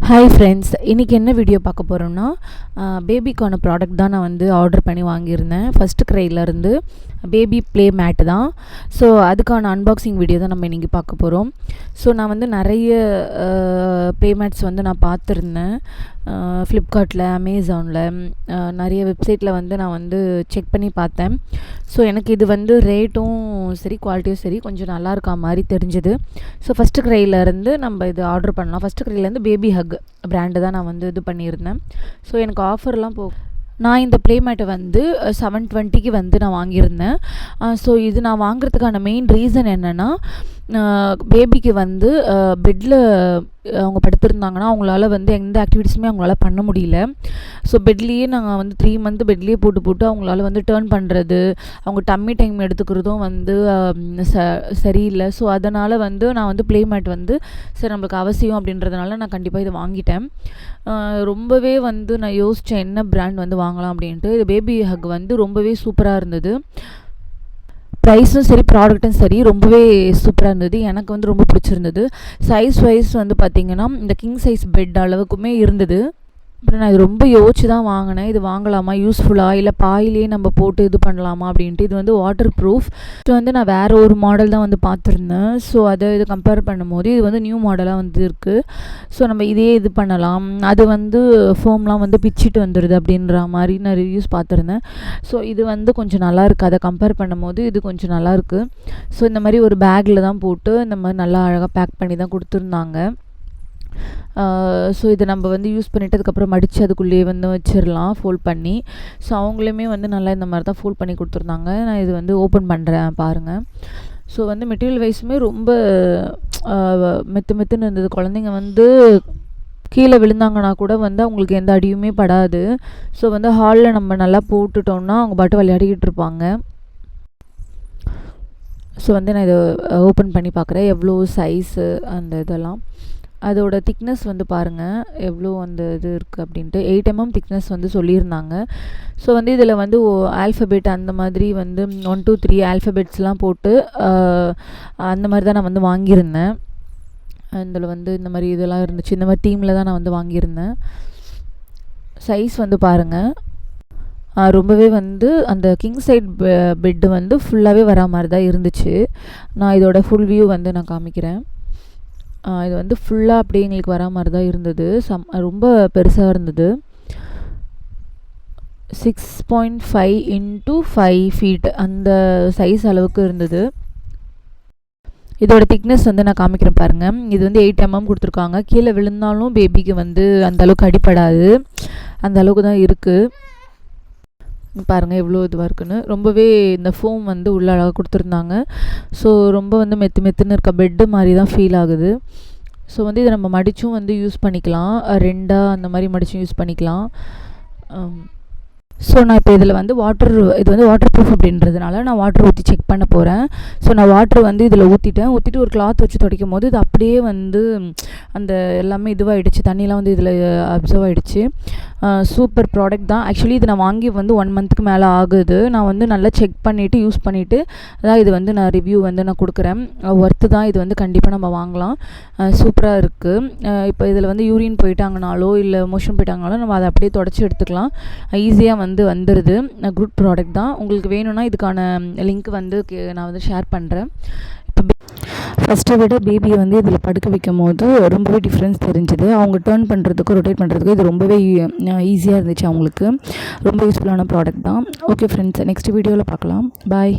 Hi friends, இன்றைக்கி என்ன video பார்க்க போகிறோம்னா பேபிக்கான ப்ராடக்ட் தான் நான் வந்து ஆர்டர் பண்ணி வாங்கியிருந்தேன். ஃபஸ்ட்டு க்ரையிலேருந்து பேபி ப்ளே மேட்டு தான். ஸோ அதுக்கான அன்பாக்சிங் வீடியோ தான் நம்ம இன்றைக்கி பார்க்க போகிறோம். ஸோ நான் வந்து நிறைய ப்ளே மேட்ஸ் வந்து நான் பார்த்துருந்தேன். ஃப்ளிப்கார்ட்டில், அமேசானில், நிறைய வெப்சைட்டில் வந்து நான் வந்து செக் பண்ணி பார்த்தேன். ஸோ எனக்கு இது வந்து ரேட்டும் சரி, குவாலிட்டியும் சரி கொஞ்சம் நல்லா இருக்கா மாதிரி தெரிஞ்சுது. ஸோ ஃபஸ்ட்டு க்ரையிலேருந்து நம்ம இது ஆர்டர் பண்ணலாம். ஃபஸ்ட்டு க்ரையிலேருந்து பேபி ஹக் பிராண்டு தான் நான் வந்து இது பண்ணியிருந்தேன். ஸோ எனக்கு ஆஃபர்லாம் நான் இந்த ப்ளே மேட்டை வந்து 720க்கு வந்து நான் வாங்கியிருந்தேன். ஸோ இது நான் வாங்குறதுக்கான மெயின் ரீசன் என்னென்னா, பேபிக்கு வந்து பெட்டில் அவங்க படுத்திருந்தாங்கன்னா அவங்களால வந்து எந்த ஆக்டிவிட்டீஸுமே அவங்களால பண்ண முடியல. ஸோ பெட்லேயே நாங்கள் வந்து 3 மந்த் பெட்லேயே போட்டு அவங்களால வந்து டேர்ன் பண்ணுறது, அவங்க டம்மி டைம் எடுத்துக்கிறதும் வந்து சரியில்லை. ஸோ அதனால் வந்து நான் வந்து ப்ளே மேட் வந்து சரி நம்மளுக்கு அவசியம் அப்படின்றதுனால நான் கண்டிப்பாக இதை வாங்கிட்டேன். ரொம்பவே வந்து நான் யோசித்தேன் என்ன பிராண்ட் வந்து வாங்கலாம் அப்படின்ட்டு. இது பேபி ஹக் வந்து ரொம்பவே சூப்பராக இருந்தது. ப்ரைஸும் சரி, ப்ராடக்ட்டும் சரி ரொம்பவே சூப்பராக இருந்தது. எனக்கு வந்து ரொம்ப பிடிச்சிருந்தது. சைஸ் வைஸ் வந்து பார்த்திங்கன்னா இந்த கிங் சைஸ் பெட் அளவுக்குமே இருந்தது. அப்புறம் நான் இது ரொம்ப யோசிச்சு தான் வாங்கினேன். இது வாங்கலாமா, யூஸ்ஃபுல்லாக, இல்லை பாயிலே நம்ம போட்டு இது பண்ணலாமா அப்படின்ட்டு. இது வந்து வாட்டர் ப்ரூஃப். ஸோ வந்து நான் வேறு ஒரு மாடல் தான் வந்து பார்த்துருந்தேன். ஸோ அதை இது கம்பேர் பண்ணும்போது இது வந்து நியூ மாடலாக வந்து இருக்குது. ஸோ நம்ம இதே இது பண்ணலாம். அது வந்து ஃபோம்லாம் வந்து பிச்சுட்டு வந்துடுது அப்படின்ற மாதிரி நான் ரிவ்யூஸ் பார்த்துருந்தேன். ஸோ இது வந்து கொஞ்சம் நல்லாயிருக்கு. அதை கம்பேர் பண்ணும்போது இது கொஞ்சம் நல்லாயிருக்கு. ஸோ இந்த மாதிரி ஒரு பேக்கில் தான் போட்டு இந்த மாதிரி நல்லா அழகாக பேக் பண்ணி தான் கொடுத்துருந்தாங்க. ஸோ இதை நம்ம வந்து யூஸ் பண்ணிவிட்டு அதுக்கப்புறம் மடித்து அதுக்குள்ளேயே வந்து வச்சிடலாம் ஃபோல்ட் பண்ணி. ஸோ அவங்களுமே வந்து நல்லா இந்த மாதிரி தான் ஃபோல்ட் பண்ணி கொடுத்துருந்தாங்க. நான் இது வந்து ஓப்பன் பண்ணுறேன் பாருங்கள். ஸோ வந்து மெட்டீரியல் வைஸுமே ரொம்ப மெத்துன்னு இருந்தது. குழந்தைங்க வந்து கீழே விழுந்தாங்கன்னா கூட வந்து அவங்களுக்கு எந்த அடியுமே படாது. ஸோ வந்து ஹாலில் நம்ம நல்லா போட்டுட்டோம்னா அவங்க பாட்டு விளையாடிக்கிட்டு இருப்பாங்க. ஸோ வந்து நான் இதை ஓப்பன் பண்ணி பார்க்குறேன் எவ்வளோ சைஸு அந்த இதெல்லாம். அதோட திக்னஸ் வந்து பாருங்கள் எவ்வளோ அந்த இது இருக்குது அப்படின்ட்டு. 8 mm திக்னஸ் வந்து சொல்லியிருந்தாங்க. ஸோ வந்து இதில் வந்து ஆல்ஃபபெட் அந்த மாதிரி வந்து 1 2 3 ஆல்ஃபபெட்ஸ்லாம் போட்டு அந்த மாதிரி தான் நான் வந்து வாங்கியிருந்தேன். இதில் வந்து இந்த மாதிரி இதெல்லாம் இருந்துச்சு. இந்த மாதிரி தீமில் தான் நான் வந்து வாங்கியிருந்தேன். சைஸ் வந்து பாருங்கள் ரொம்பவே வந்து அந்த கிங் சைட் பெட்டு வந்து ஃபுல்லாகவே வரா மாதிரி தான் இருந்துச்சு. நான் இதோட ஃபுல் வியூ வந்து நான் காமிக்கிறேன். இது வந்து ஃபுல்லாக அப்படியே எங்களுக்கு வரா மாதிரி தான் இருந்தது. ரொம்ப பெருசாக இருந்தது. 6.5 × 5 feet அந்த சைஸ் அளவுக்கு இருந்தது. இதோட திக்னஸ் வந்து நான் காமிக்கிறேன் பாருங்கள். இது வந்து 8 mm கொடுத்துருக்காங்க. கீழே விழுந்தாலும் பேபிக்கு வந்து அந்தளவுக்கு அடிப்படாது, அந்த அளவுக்கு தான் இருக்குது. பாருங்கள் எவ்வளோ இதுவாக இருக்குன்னு. ரொம்பவே இந்த ஃபோம் வந்து உள்ள அழகாக கொடுத்துருந்தாங்க. ஸோ ரொம்ப வந்து மெத்துன்னு இருக்க பெட்டு மாதிரி தான் ஃபீல் ஆகுது. ஸோ வந்து இதை நம்ம மடித்தும் வந்து யூஸ் பண்ணிக்கலாம். 2 அந்த மாதிரி மடித்தும் யூஸ் பண்ணிக்கலாம். ஸோ நான் இப்போ இதில் வந்து இது வந்து வாட்டர் ப்ரூஃப் அப்படின்றதுனால நான் வாட்டர் ஊற்றி செக் பண்ண போகிறேன். ஸோ நான் வாட்டர் வந்து இதில் ஊற்றிட்டு ஒரு கிளாத் வச்சு துடைக்கும் போது இது அப்படியே வந்து அந்த எல்லாமே இதுவாகிடுச்சு. தண்ணியெலாம் வந்து இதில் அப்சர்வ் ஆகிடுச்சு. சூப்பர் ப்ராடக்ட் தான். ஆக்சுவலி இது நான் வாங்கி வந்து 1 மந்த்துக்கு மேலே ஆகுது. நான் வந்து நல்லா செக் பண்ணிவிட்டு யூஸ் பண்ணிவிட்டு அதான் இது வந்து நான் ரிவ்யூ வந்து நான் கொடுக்குறேன். ஒர்த்து தான். இது வந்து கண்டிப்பாக நம்ம வாங்கலாம். சூப்பராக இருக்குது. இப்போ இதில் வந்து யூரின் போயிட்டாங்கனாலோ இல்லை மோஷன் போயிட்டாங்கனாலோ நம்ம அதை அப்படியே தொடச்சி எடுத்துக்கலாம். ஈஸியாக வந்து வந்துடுது. குட் ப்ராடக்ட் தான். உங்களுக்கு வேணும்னா இதுக்கான லிங்க் வந்து நான் வந்து ஷேர் பண்ணுறேன். இப்போ ஃபஸ்ட்டை விட பேபியை வந்து இதில் படுக்க வைக்கும் போது ரொம்பவே டிஃப்ரென்ஸ் தெரிஞ்சுது. அவங்க டேர்ன் பண்ணுறதுக்கும் ரொட்டேட் பண்ணுறதுக்கும் இது ரொம்பவே ஈஸியாக இருந்துச்சு அவங்களுக்கு. ரொம்ப யூஸ்ஃபுல்லான ப்ராடக்ட் தான். ஓகே ஃப்ரெண்ட்ஸ், நெக்ஸ்ட் வீடியோவில் பார்க்கலாம். பாய்.